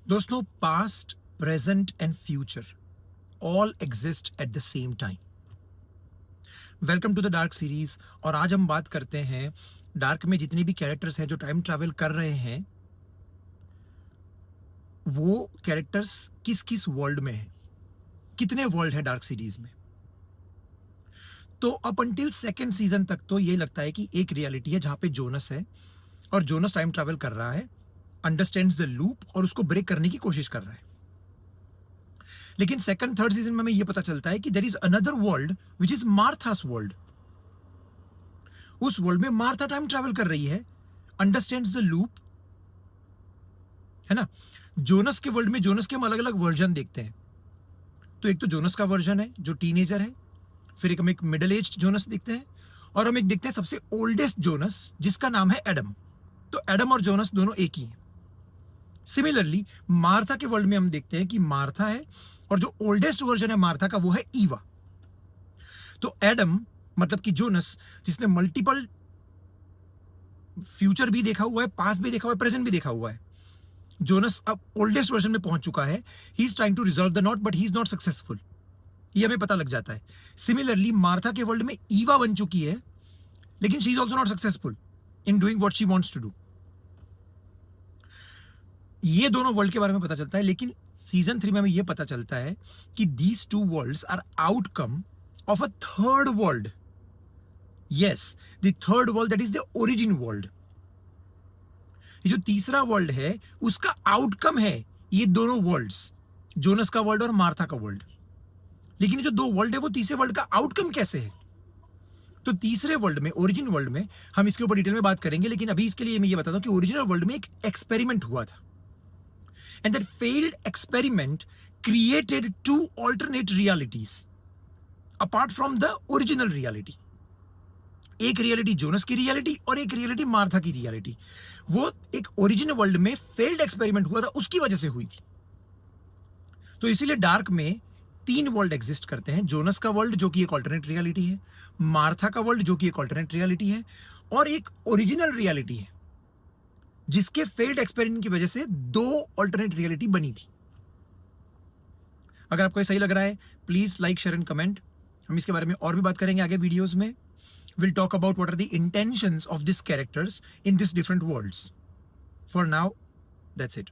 दोस्तों, past, present and future all exist at the same time. Welcome to the dark series. और आज हम बात करते हैं डार्क में जितने भी कैरेक्टर्स हैं जो टाइम ट्रैवल कर रहे हैं, वो कैरेक्टर्स किस किस वर्ल्ड में हैं। कितने वर्ल्ड हैं डार्क सीरीज में। तो अप अंटिल सेकेंड सीजन तक तो ये लगता है कि एक रियलिटी है जहां पे जोनस है और जोनस टाइम ट्रैवल कर रहा है, अंडरस्टैंड्स द लूप और उसको ब्रेक करने की कोशिश कर रहा है। लेकिन सेकंड थर्ड सीजन में हमें यह पता चलता है कि there is another world which is Martha's world. उस वर्ल्ड में मार्था टाइम ट्रैवल कर रही है, अंडरस्टैंड्स द लूप, है ना। जोनस के वर्ल्ड में जोनस के हम अलग अलग वर्जन देखते हैं। तो एक तो जोनस का वर्जन है जो टीनेजर है, फिर हम एक मिडिल एज जोनस देखते हैं, और हम एक देखते हैं सबसे ओल्डेस्ट जोनस जिसका नाम है एडम। तो एडम और जोनस दोनों एक ही हैं। सिमिलरली मार्था के वर्ल्ड में हम देखते हैं कि मार्था है और जो ओल्डेस्ट वर्जन है मार्था का वो है ईवा। तो एडम मतलब कि जोनस, जिसने मल्टीपल फ्यूचर भी देखा हुआ है, पास्ट भी देखा हुआ है, प्रेजेंट भी देखा हुआ है, जोनस अब ओल्डेस्ट वर्जन में पहुंच चुका है। He is trying to resolve the knot but he is not successful. ये हमें पता लग जाता है। सिमिलरली मार्था के वर्ल्ड में ईवा बन चुकी है, लेकिन she is also not successful in doing what she wants to do. ये दोनों वर्ल्ड के बारे में पता चलता है। लेकिन सीजन 3 में हमें यह पता चलता है कि these two worlds are outcome of a third world. Yes, the third world that is the origin world. ये जो तीसरा वर्ल्ड है उसका आउटकम है ये दोनों वर्ल्ड्स, जोनस का वर्ल्ड और मार्था का वर्ल्ड। लेकिन ये जो दो वर्ल्ड है वो तीसरे वर्ल्ड का आउटकम कैसे है। तो तीसरे वर्ल्ड में, ओरिजिन वर्ल्ड में, हम इसके ऊपर डिटेल में बात करेंगे। लेकिन अभी इसके लिए मैं ये बताता हूं कि ओरिजिनल वर्ल्ड में एक एक्सपेरिमेंट हुआ था, and that failed experiment created two alternate realities apart from the original reality। एक रियलिटी जोनस की रियलिटी और एक रियलिटी मार्था की रियलिटी। वो एक ओरिजिनल वर्ल्ड में फेल्ड एक्सपेरिमेंट हुआ था, उसकी वजह से हुई थी। तो इसीलिए डार्क में तीन वर्ल्ड एग्जिस्ट करते हैं। जोनस का वर्ल्ड जो कि एक ऑल्टरनेट रियलिटी है, मार्था का वर्ल्ड जो कि एक ऑल्टरनेट रियलिटी है, और एक ओरिजिनल रियलिटी है जिसके फेल्ड एक्सपेरिमेंट की वजह से दो ऑल्टरनेट रियलिटी बनी थी। अगर आपको ये सही लग रहा है please like, share and comment. हम इसके बारे में और भी बात करेंगे आगे वीडियोस में। Will talk about what are the intentions of this characters in this different worlds. For now that's it.